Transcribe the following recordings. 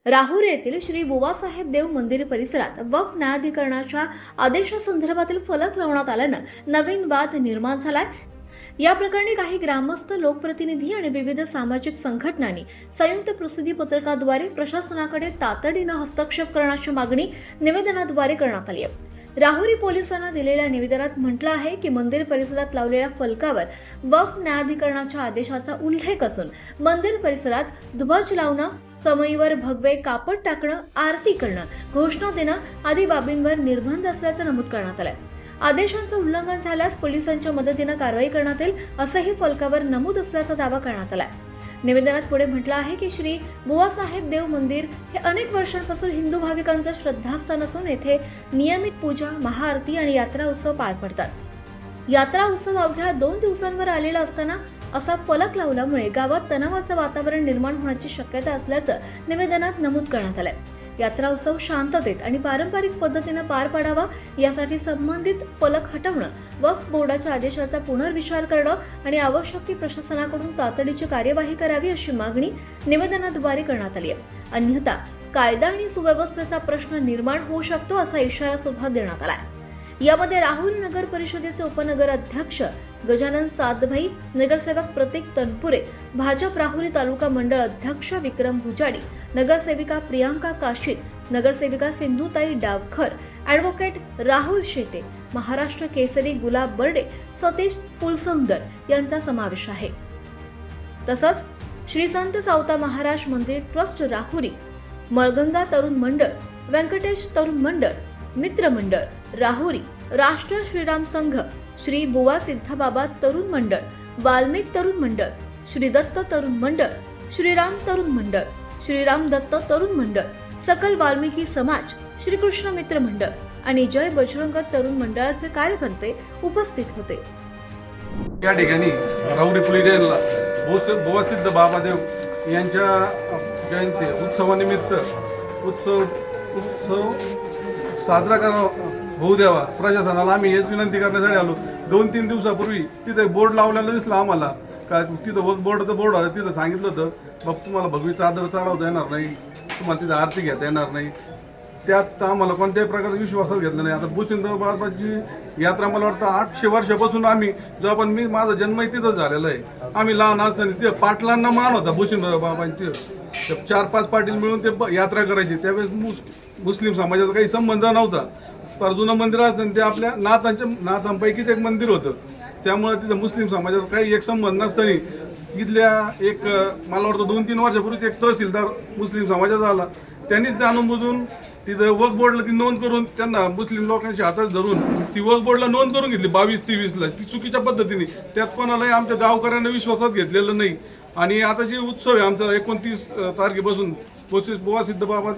राहुरी येथील श्री बुवासाहेब देव मंदिर परिसरात वक्फ न्यायाधिकरणाच्या आदेशासंदर्भातील फलक लावण्यात आल्यानं नवीन वाद निर्माण झालाय। या प्रकरणी काही ग्रामस्थ, लोकप्रतिनिधी आणि विविध सामाजिक संघटनांनी संयुक्त प्रसिद्धी पत्रकाद्वारे प्रशासनाकडे तातडीनं हस्तक्षेप करण्याची मागणी निवेदनाद्वारे करण्यात आली आहे। राहुरी पोलिसांना दिलेल्या निवेदनात म्हटलं आहे की मंदिर परिसरात लावलेल्या फलकावर वक्फ न्यायाधिकरणाच्या आदेशाचा उल्लेख असून मंदिर परिसरात ध्वज लावणं, समईवर भगवे कापड टाकणं, आरती करणं, घोषणा देणं आदी बाबींवर निर्बंध असल्याचं नमूद करण्यात आलंय। आदेशांचं उल्लंघन झाल्यास पोलिसांच्या मदतीनं कारवाई करण्यात येईल असंही फलकावर नमूद असल्याचा दावा करण्यात आलाय। निवेदनात पुढे म्हटलं आहे की श्री बुवासाहेब देव मंदिर हे अनेक वर्षांपासून हिंदू भाविकांचं श्रद्धास्थान असून येथे नियमित पूजा, महाआरती आणि यात्रा उत्सव पार पडतात। यात्रा उत्सव अवघ्या 2 दिवसांवर आलेला असताना असा फलक लावल्यामुळे गावात तणावाचं वातावरण निर्माण होण्याची शक्यता असल्याचं निवेदनात नमूद करण्यात आलंय। यात्रा उत्सव शांततेत आणि पारंपरिक पद्धतीनं पार पाडावा यासाठी संबंधित फलक हटवणं, वक्फ बोर्डाच्या आदेशाचा पुनर्विचार करणं आणि आवश्यक ती प्रशासनाकडून तातडीची कार्यवाही करावी अशी मागणी निवेदनाद्वारे करण्यात आली आहे। अन्यथा कायदा आणि सुव्यवस्थेचा प्रश्न निर्माण होऊ शकतो असा इशारा सुद्धा देण्यात आलाय। यामध्ये राहुरी नगर परिषदेचे उपनगर अध्यक्ष गजानन सातभाई, नगरसेवक प्रतीक तनपुरे, भाजप राहुरी तालुका मंडळ अध्यक्ष विक्रम भुजाडी, नगरसेविका प्रियांका काशीद, नगरसेविका सिंधुताई डावखर, ॲडव्होकेट राहुल शेटे, महाराष्ट्र केसरी गुलाब बर्डे, सतीश फुलसुंदर यांचा समावेश आहे। तसंच श्री संत सावता महाराज मंदिर ट्रस्ट राहुरी, मळगंगा तरुण मंडळ, व्यंकटेश तरुण मंडळ, मित्र मंडळ राहुरी, राष्ट्र श्रीराम संघ, श्री बुवा सिद्धबाबा तरुण मंडळ, वाल्मिक तरुण मंडळ, श्री दत्त तरुण मंडळ, श्रीराम तरुण मंडळ, श्रीराम दत्त तरुण मंडळ, सकल वाल्मिकी समाज, श्रीकृष्ण मित्र मंडळ आणि जय बजरंग तरुण मंडळाचे कार्यकर्ते उपस्थित होते। या ठिकाणी राहुरी पोलीस स्टेशनला बुवा सिद्ध बाबादेव यांच्या जयंती उत्सवानिमित्त उत्सव साजरा करावा होऊ द्यावा प्रशासनाला आम्ही हेच विनंती करण्यासाठी आलो। 2-3 दिवसापूर्वी तिथे बोर्ड लावलेला दिसला आम्हाला का तिथं बोर्डाचं बोर्ड होतं, तिथं सांगितलं होतं बाबा तुम्हाला भगवी चादर चढवता येणार नाही, तुम्हाला तिथं आरती घेता येणार नाही। त्यात आम्हाला कोणत्याही प्रकारचा विश्वासच घेतला नाही। आता बुसिंदराव बाबाची यात्रा मला वाटतं 800 वर्षापासून आम्ही जेव्हा पण मी माझा जन्मही तिथंच झालेला आहे। आम्ही लहान असताना तिथं पाटलांना मान होता बुसिंदराव बाबांची, 4-5 पाटील मिळून ते यात्रा करायची। त्यावेळेस मुस्लिम समाजाचा काही संबंध नव्हता। पर जुनं मंदिर असताना ते आपल्या नाथांपैकीच एक मंदिर होतं, त्यामुळे तिथं मुस्लिम समाजाचा काही एक संबंध नसताना इथल्या एक मला वाटतं 2-3 वर्षापूर्वी एक तहसीलदार मुस्लिम समाजाचा आला, त्यांनीच जाणून बुजून तिथं वक्फ बोर्डला ती नोंद करून त्यांना मुस्लिम लोकांच्या हातात धरून ती वक्फ बोर्डला नोंद करून घेतली 22-23ला, ती चुकीच्या पद्धतीने। त्यात कोणालाही आमच्या गावकऱ्यांना विश्वासात घेतलेलं नाही। आणि आता जे उत्सव आहे आमचा 29 तारखेपासून बुवा सिद्ध बाबा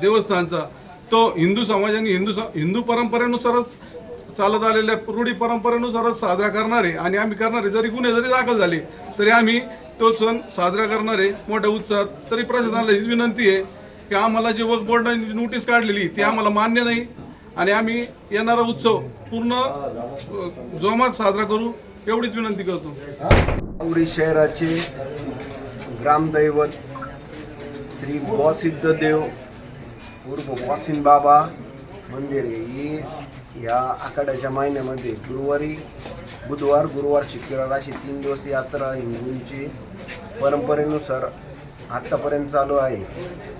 देवस्थानचा, तो हिंदू समाजाने हिंदू परंपरेनुसारच चालत आलेल्या रूढी परंपरेनुसारच साजरा करणार आहे आणि आम्ही करणार आहे। जरी गुन्हे जरी दाखल झाले तरी आम्ही तो सण साजरा करणार आहे मोठ्या उत्साहात। तरी प्रशासनाला हीच विनंती आहे की आम्हाला जे वक्फ बोर्डाने नोटीस काढलेली ती आम्हाला मान्य नाही आणि आम्ही येणारा उत्सव पूर्ण जोमात साजरा करू एवढीच विनंती करतो। राहुरी शहराचे ग्रामदैवत श्री बुवासिद्ध देव उर्फ वासिन बाबा मंदिर हे या आखाड्याच्या महिन्यामध्ये बुधवार, गुरुवार, शुक्रवार अशी 3 दिवस यात्रा हिंदूंची परंपरेनुसार आत्तापर्यंत चालू आहे।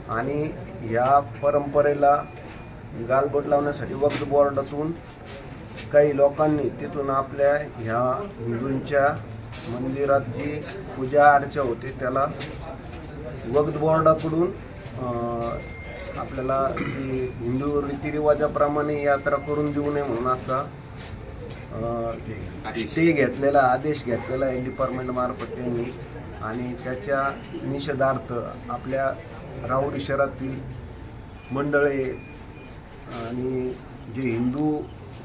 आणि या परंपरेला गालबोट लावण्यासाठी वक्फ बोर्डातून काही लोकांनी तिथून आपल्या ह्या हिंदूंच्या मंदिरात जी पूजा अर्चा होते त्याला वक्फ बोर्डाकडून आपल्याला जी हिंदू रीतिरिवाजाप्रमाणे यात्रा करून देऊ नये म्हणून असा स्टे घेतलेला, आदेश घेतलेला आहे डिपार्टमेंट मार्फत त्यांनी। आणि त्याच्या निषेधार्थ आपल्या राहुरी शहरातील मंडळे आणि जे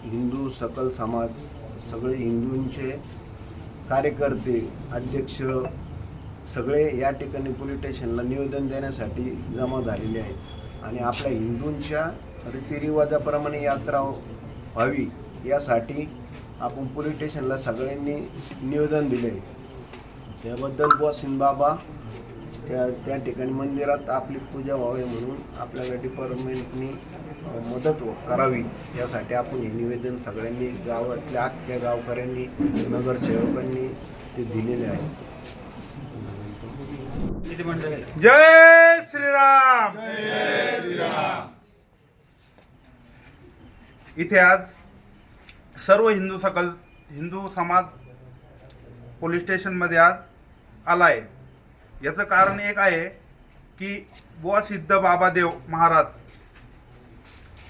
हिंदू सकल समाज, सगळे हिंदूंचे कार्यकर्ते, अध्यक्ष सगळे या ठिकाणी पोलीस स्टेशनला निवेदन देण्यासाठी जमा झालेले आहेत। आणि आपल्या हिंदूंच्या रीतिरिवाजाप्रमाणे यात्रा व्हावी यासाठी आपण पोलीस स्टेशनला सगळ्यांनी निवेदन दिले। त्याबद्दल बुवा सिंध बाबा त्या ठिकाणी मंदिरात आपली पूजा व्हावी म्हणून आपल्याला डिपार्टमेंटनी मदत करावी यासाठी आपण हे निवेदन सगळ्यांनी गावातल्या अख्ख्या गावकऱ्यांनी नगरसेवकांनी ते दिलेले आहे. जय श्रीराम. इथे आज सर्व हिंदू समाज पोलीस स्टेशनमध्ये आज आला आहे. याचं कारण एक आहे की बुवा सिद्ध बाबादेव महाराज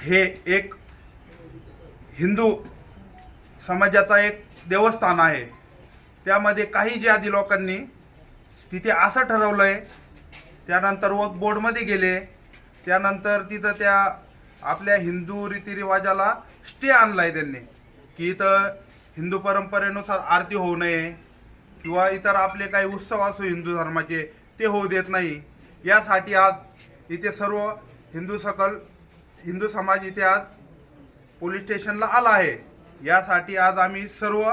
हे एक हिंदू समाजाचा एक देवस्थान आहे. त्यामध्ये काही जाती लोकांनी तिथे असं ठरवलं आहे, त्यानंतर वक्फ बोर्डमध्ये गेले, त्यानंतर तिथं त्या आपल्या हिंदू रीतिरिवाजाला स्टे आणला आहे त्यांनी की इथं हिंदू परंपरेनुसार आरती होऊ नये किंवा इतर आपले काही उत्सव असो हिंदू धर्माचे ते होऊ देत नाही. यासाठी आज इथे सर्व हिंदू समाज इथे आज पोलीस स्टेशनला आला आहे. यासाठी आज आम्ही सर्व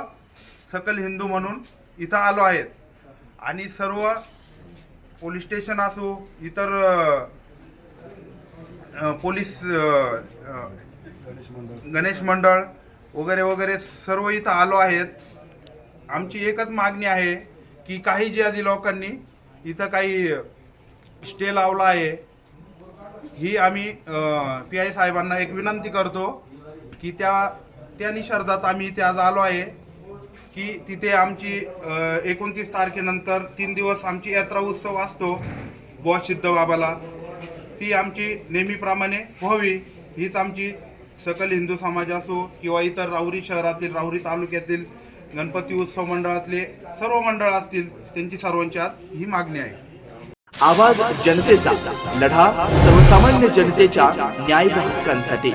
सकल हिंदू म्हणून इथं आलो आहेत आणि सर्व पोलीस स्टेशन असो इतर पोलीस गणेश मंडळ वगैरे वगैरे सर्व इथं आलो आहेत. आमची एकच मागणी आहे की काही जाती लोकांनी इथं काही स्टे लावला आहे. ही आम्ही PI साहेबांना एक विनंती करतो की त्या निषेधात आम्ही इथे आज आलो आहे की तिथे आमची 29 तारखेनंतर 3 दिवस आमची यात्रा उत्सव असतो बुवा सिद्ध बाबाला, ती आमची नेहमीप्रमाणे व्हावी हीच आमची सकल हिंदू समाज असो किंवा इतर राहुरी शहरातील राहुरी तालुक्यातील गणपती उत्सव मंडळातले सर्व मंडळ असतील त्यांची सर्वांची आज ही मागणी आहे. आवाज जनतेचा, लढा सर्वसामान्य जनतेच्या न्याय हक्कांसाठी.